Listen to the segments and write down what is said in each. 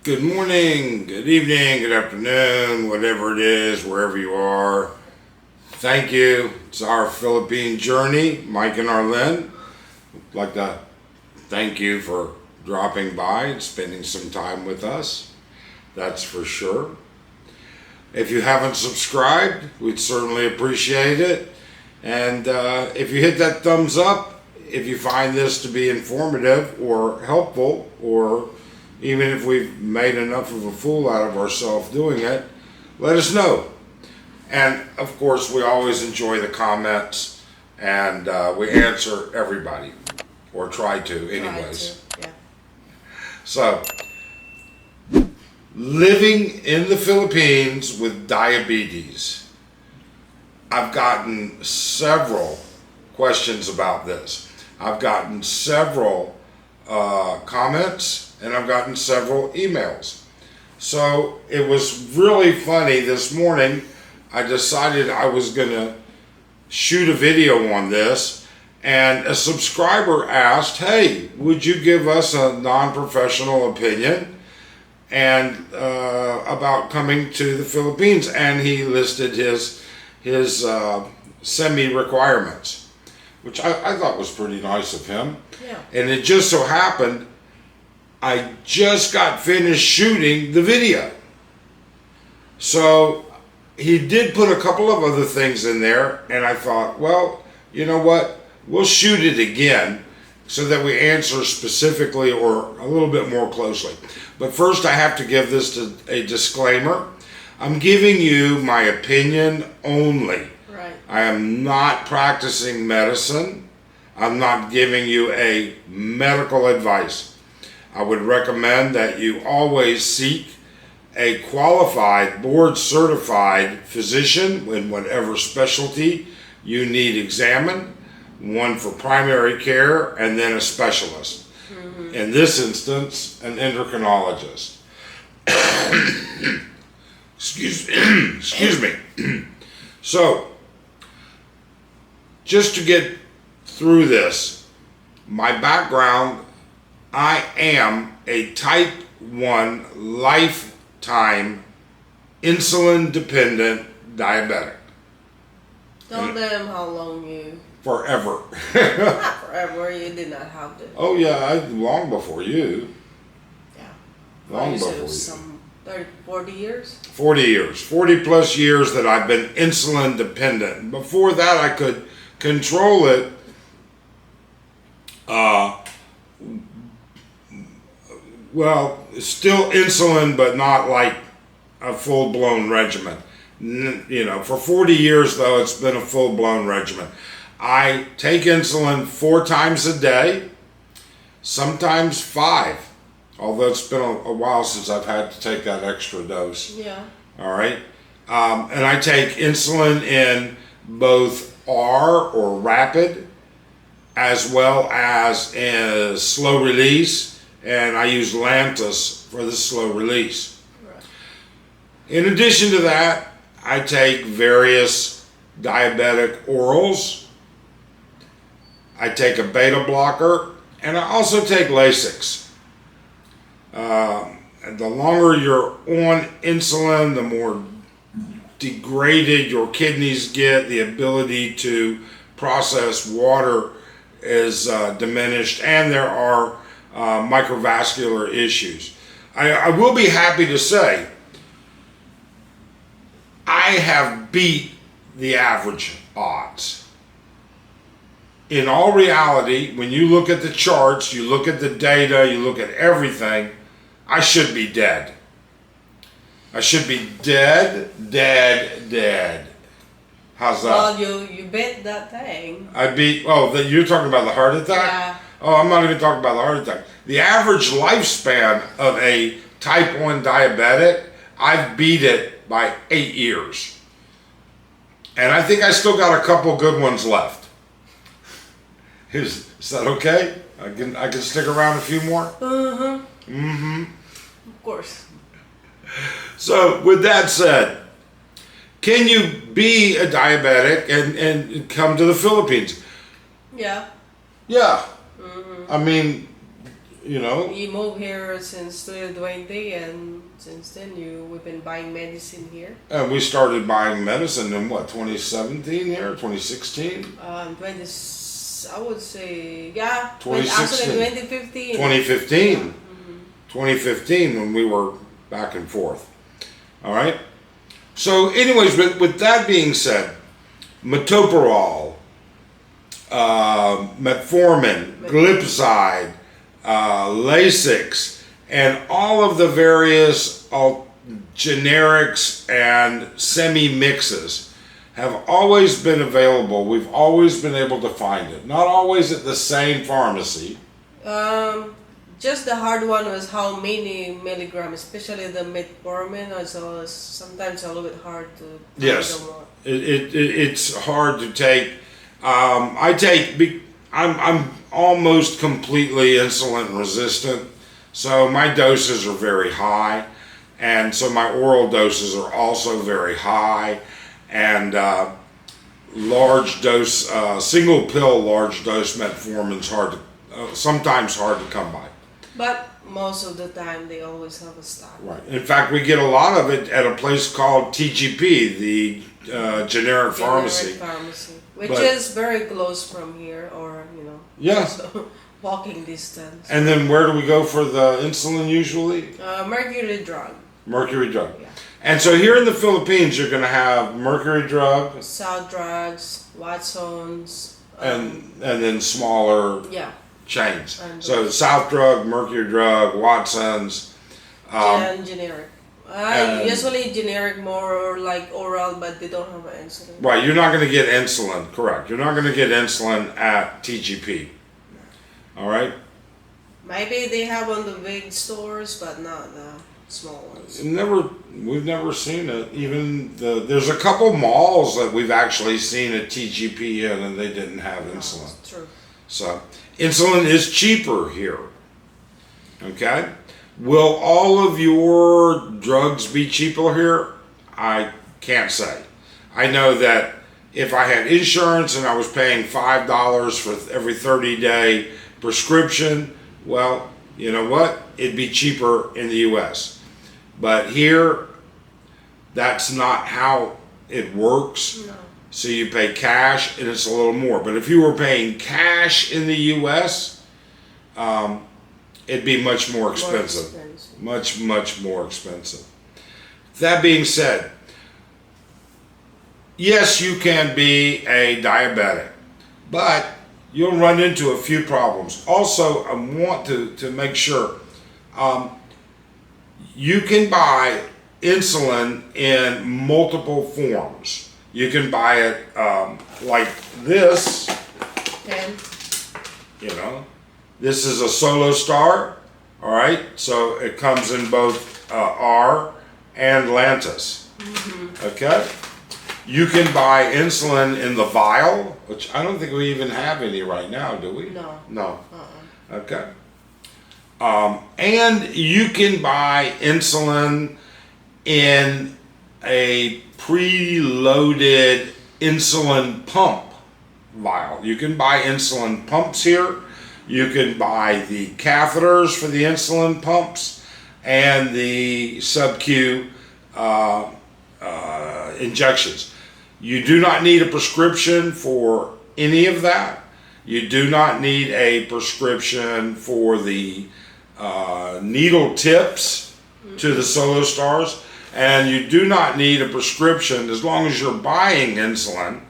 Good morning, good evening, good afternoon, whatever it is, wherever you are. Thank you. It's our Philippine journey. Mike and Arlen, I'd like to thank you for dropping by and spending some time with us. That's for sure. If you haven't subscribed, we'd certainly appreciate it. And if you hit that thumbs up, if you find this to be informative or helpful, or even if we've made enough of a fool out of ourselves doing it, let us know. And of course, we always enjoy the comments, and we answer everybody, or try to anyways. Yeah. So, living in the Philippines with diabetes. I've gotten several questions about this. I've gotten several comments, and I've gotten several emails. So it was really funny this morning. I decided I was going to shoot a video on this, and a subscriber asked, hey, would you give us a non-professional opinion and about coming to the Philippines? And he listed his semi-requirements, which I thought was pretty nice of him. Yeah. And it just so happened I just got finished shooting the video. So he did put a couple of other things in there, and I thought, well, you know what? We'll shoot it again so that we answer specifically or a little bit more closely. But first I have to give this a disclaimer. I'm giving you my opinion only. Right. I am not practicing medicine. I'm not giving you a medical advice. I would recommend that you always seek a qualified, board-certified physician in whatever specialty you need examined, one for primary care, and then a specialist. Mm-hmm. In this instance, an endocrinologist. Excuse me. So, just to get through this, my background, I am a type 1 lifetime insulin dependent diabetic. Tell them how long you... Forever. Not forever, you did not have to. Oh yeah, long before you. Yeah. Long You said before it was you. some 30, 40 years? 40 years. 40 plus years that I've been insulin dependent. Before that I could control it well, still insulin, but not like a full-blown regimen. You know, for 40 years, though, it's been a full-blown regimen. I take insulin 4 times a day, sometimes 5, although it's been a while since I've had to take that extra dose. Yeah. All right? And I take insulin in both R, or rapid, as well as in slow release, and I use Lantus for the slow release. Right. In addition to that, I take various diabetic orals. I take a beta blocker, and I also take Lasix. The longer you're on insulin, the more degraded your kidneys get. The ability to process water is diminished, and there are microvascular issues. I will be happy to say I have beat the average odds. In all reality, when you look at the charts, you look at the data, you look at everything, I should be dead. I should be dead. How's that? Well, you bit that thing. I beat, you're talking about the heart attack? Yeah. Oh, I'm not even talking about the heart attack. The average lifespan of a type 1 diabetic, I've beat it by 8 years. And I think I still got a couple good ones left. Is that okay? I can stick around a few more? Uh-huh. Mm-hmm. Of course. So, with that said, can you be a diabetic and come to the Philippines? Yeah. Yeah. Mm-hmm. I mean, you know. You moved here since 2020, and since then we've been buying medicine here. And we started buying medicine in what, 2017 here, 2016? 20, I would say, yeah, 2016. actually 2015. 2015. Mm-hmm. 2015 when we were back and forth. All right. So, anyways, with that being said, metoprolol, metformin, glipizide, Lasix, and all of the various generics and semi-mixes have always been available. We've always been able to find it. Not always at the same pharmacy. Just the hard one was how many milligrams, especially the metformin, is sometimes a little bit hard to find. Yes, them all. it's hard to take. I'm almost completely insulin resistant, so my doses are very high, and so my oral doses are also very high, and large dose, single pill large dose metformin's sometimes hard to come by. But most of the time, they always have a stock. Right. In fact, we get a lot of it at a place called TGP, the generic pharmacy. Which is very close from here, or Yeah. so walking distance. And then where do we go for the insulin usually? Mercury drug. Mercury drug. Yeah. And so here in the Philippines, you're going to have Mercury drug, South drugs, Watsons, and then smaller yeah, chains. And So South Drug, Mercury Drug, Watson's. and generic. and- Usually generic more like oral, but they don't have an insulin. Right, you're not going to get insulin, correct. You're not going to get insulin at TGP. All right? Maybe they have on the big stores, but not the small ones. We've never seen it. Even there's a couple malls that we've actually seen a TGP in, and they didn't have insulin. That's true. So insulin is cheaper here. Okay? Will all of your drugs be cheaper here? I can't say. I know that if I had insurance and I was paying $5 for every 30-day prescription, well, you know what? It'd be cheaper in the U.S. But here, that's not how it works. No. So you pay cash and it's a little more. But if you were paying cash in the U.S., it'd be much more expensive. Much, much more expensive. That being said, yes, you can be a diabetic, but you'll run into a few problems. Also, I want to make sure you can buy insulin in multiple forms. You can buy it like this, And This is a Solo Star, all right? So it comes in both R and Lantus, okay? You can buy insulin in the vial, which I don't think we even have any right now, do we? No. No. Okay. And you can buy insulin in a preloaded insulin pump vial. You can buy insulin pumps here. You can buy the catheters for the insulin pumps and the sub-Q injections. You do not need a prescription for any of that. You do not need a prescription for the needle tips to the Solo Stars, and you do not need a prescription as long as you're buying insulin.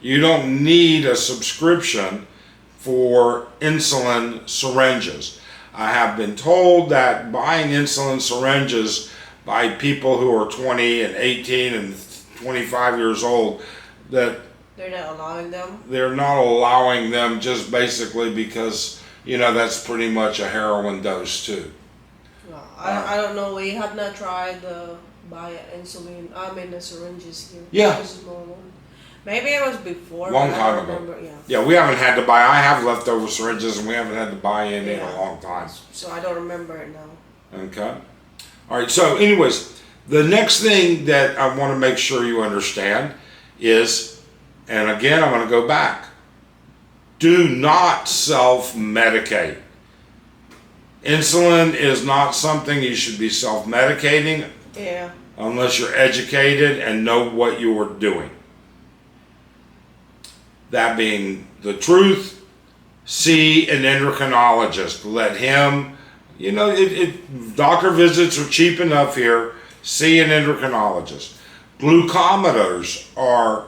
You don't need a subscription for insulin syringes. I have been told that buying insulin syringes by people who are 20 and 18 and 25 years old, that they're not allowing them. they're not allowing them just basically because, that's pretty much a heroin dose too. No, I don't know. We have not tried the buy insulin. The syringes here. Yeah. This is normal. Maybe it was before. Long but I time don't ago. remember, yeah. Yeah, we haven't had to buy. I have leftover syringes, and we haven't had to buy any in a Yeah. long time. So I don't remember it now. Okay. All right. So, anyways, the next thing that I want to make sure you understand is, and again, I'm going to go back. Do not self-medicate. Insulin is not something you should be self-medicating Yeah. unless you're educated and know what you are doing. That being the truth, see an endocrinologist. Let him, doctor visits are cheap enough here. See an endocrinologist. Glucometers are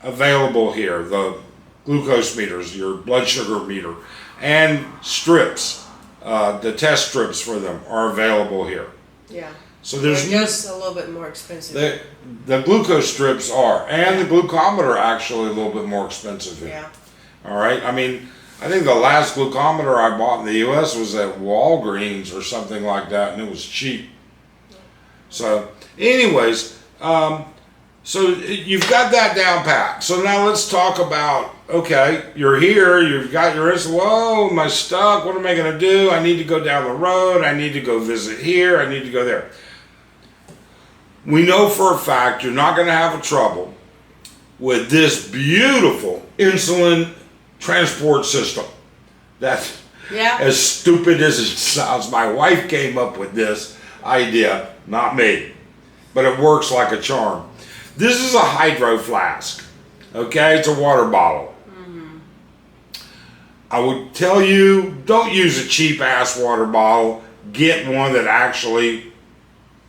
available here. The glucose meters, your blood sugar meter, and strips, the test strips for them are available here. Yeah. So there's They're just a little bit more expensive. the glucose strips are, and the glucometer actually a little bit more expensive here. Yeah. All right. I mean, I think the last glucometer I bought in the U.S. was at Walgreens or something like that, and it was cheap. So, anyways, so you've got that down pat. So now let's talk about, okay, you're here, you've got your insulin. Whoa, am I stuck? What am I going to do? I need to go down the road. I need to go visit here. I need to go there. We know for a fact you're not going to have a trouble with this beautiful insulin transport system. That, Yeah. as stupid as it sounds, my wife came up with this idea, not me, but it works like a charm. This is a hydro flask, okay? It's a water bottle. Mm-hmm. I would tell you, don't use a cheap ass water bottle. Get one that actually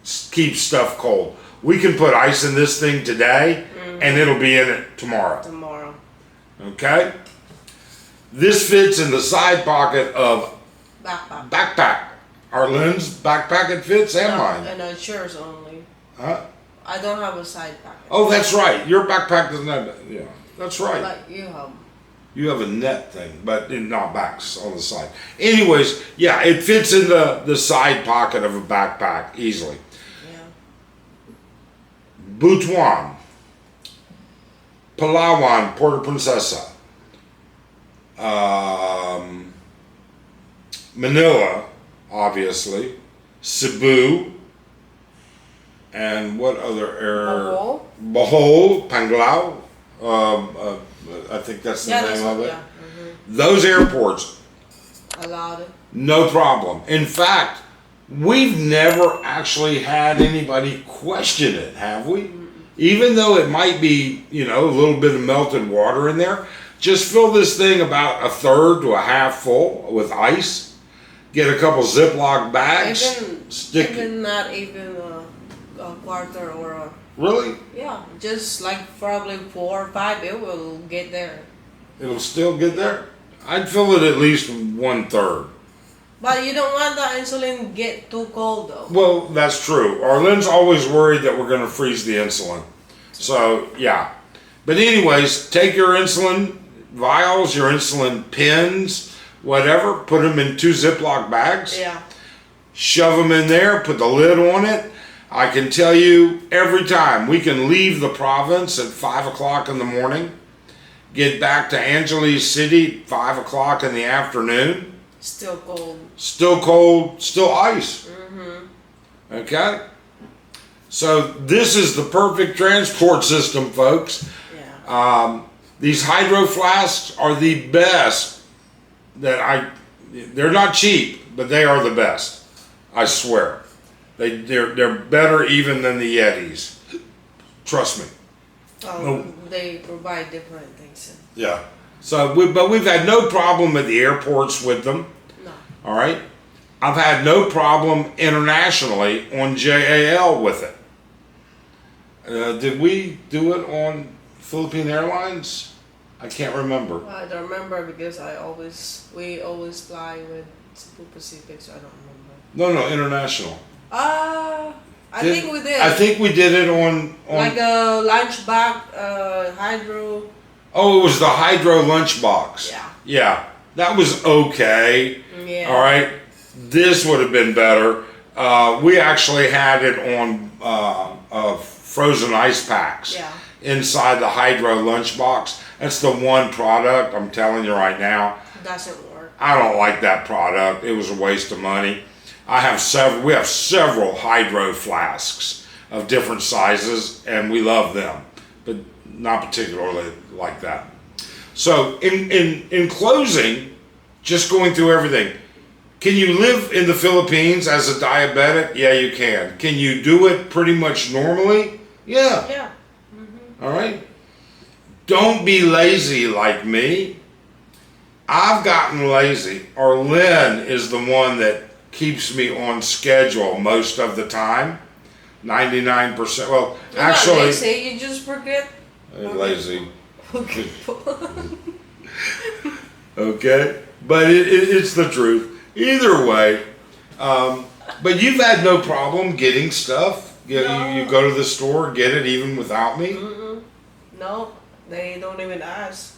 keeps stuff cold. We can put ice in this thing today, and it'll be in it tomorrow. Okay? This fits in the side pocket of backpack. Arlene's backpack it fits, and mine. And it's yours only. Huh? I don't have a side pocket. Oh, that's right. Your backpack doesn't have that. Yeah, that's right. Like you have. You have a net thing, but not backs on the side. Anyways, yeah, it fits in the side pocket of a backpack easily. Yeah. Butuan, Palawan, Puerto Princesa, Manila, obviously, Cebu, and what other area? Bohol, Panglao. I think that's the name of it. Yeah. Mm-hmm. Those airports, Allowed it. no problem. In fact, we've never actually had anybody question it, have we? Mm-hmm. Even though it might be, a little bit of melted water in there, just fill this thing about 1/3 to a half full with ice. Get a couple Ziploc bags. Even not even a quarter or a. Really? Yeah, just like probably 4 or 5, it will get there. It'll still get there? I'd fill it at least 1/3. But you don't want the insulin get too cold though. Well, that's true. Arlene's always worried that we're going to freeze the insulin. So, yeah. But anyways, take your insulin vials, your insulin pins, whatever, put them in 2 Ziploc bags. Yeah. Shove them in there, put the lid on it. I can tell you every time we can leave the province at 5 o'clock in the morning, get back to Angeles City 5 o'clock in the afternoon. Still cold. Still cold, still ice. Mm-hmm. Okay? So this is the perfect transport system, folks. Yeah. These hydro flasks are the best they're not cheap, but they are the best. I swear. They're better even than the Yetis. Trust me. They provide different things. Yeah. So, but we've had no problem at the airports with them. No. All right. I've had no problem internationally on JAL with it. Did we do it on Philippine Airlines? I can't remember. I don't remember because we always fly with Cebu Pacific, so I don't remember. No, international. I think we did. I think we did it on like a lunch bag, hydro. Oh, it was the hydro lunchbox. Yeah. Yeah, that was okay. Yeah. All right, this would have been better. We actually had it on frozen ice packs. Yeah. Inside the hydro lunchbox. That's the one product I'm telling you right now. Doesn't work. I don't like that product. It was a waste of money. We have several hydro flasks of different sizes, and we love them, but not particularly like that. So in closing, just going through everything, Can you live in the Philippines as a diabetic? Yeah, you can. Can you do it pretty much normally? Yeah. Yeah. All right. Don't be lazy like me. I've gotten lazy. Or Lynn is the one that keeps me on schedule most of the time. 99%. Well, You're actually, not lazy, you just forget. lazy. Okay. Okay, but it's the truth. Either way, but you've had no problem getting stuff. You go to the store, get it even without me. No, they don't even ask.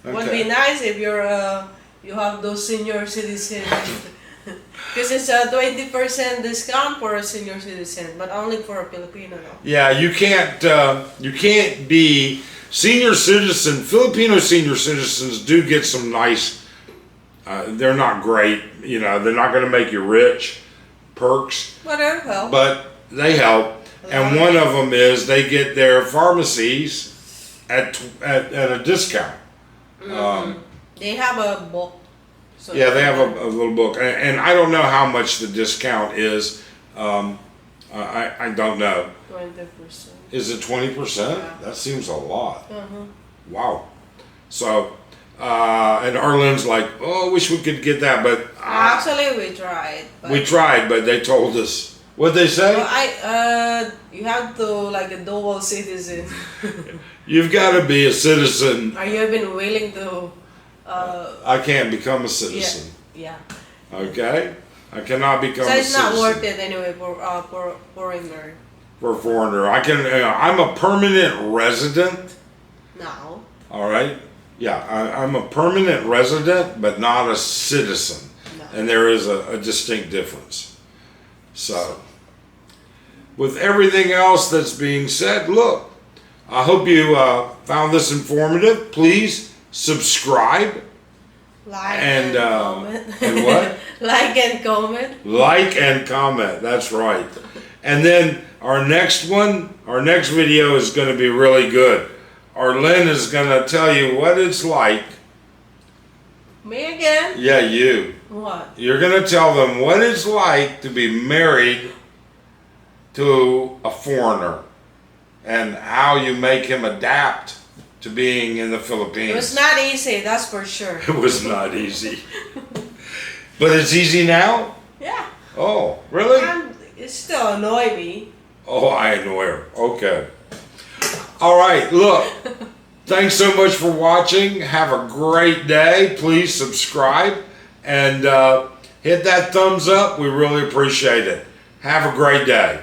Okay. Would be nice if you have those senior citizens. Because it's a 20% discount for a senior citizen, but only for a Filipino. No. Yeah, you can't be senior citizen. Filipino senior citizens do get some nice. They're not great, they're not going to make you rich, perks, But they help. but they help. And one of them is they get their pharmacies at a discount. They have a book. So Yeah, they have a little book, and I don't know how much the discount is. I don't know. 20%. Is it 20%? Yeah. That seems a lot. Wow. So, and Arlen's like, oh, I wish we could get that, but Actually, we tried. But we tried, but they told us. What'd they say? Well, you have to like a dual citizen. You've got to be a citizen. Are you even willing to? I can't become a citizen. Yeah. Okay? I cannot become So a it's citizen. not worth it anyway for foreigner. For a foreigner. I'm a permanent resident. Now. All right? Yeah, I'm a permanent resident, but not a citizen. No. And there is a distinct difference. So, with everything else that's being said, look, I hope you found this informative. Please subscribe. Like And, comment. and what? Like and comment. Like and comment. That's right. And then our next video is going to be really good. Arlen is going to tell you what it's like. Me again? Yeah, you. What? You're going to tell them what it's like to be married to a foreigner and how you make him adapt to being in the Philippines. It was not easy, that's for sure. It was not easy. But it's easy now? Yeah. Oh, really? It still annoy me. Oh, I annoy her. Okay. All right, look. Thanks so much for watching. Have a great day. Please subscribe and hit that thumbs up. We really appreciate it. Have a great day.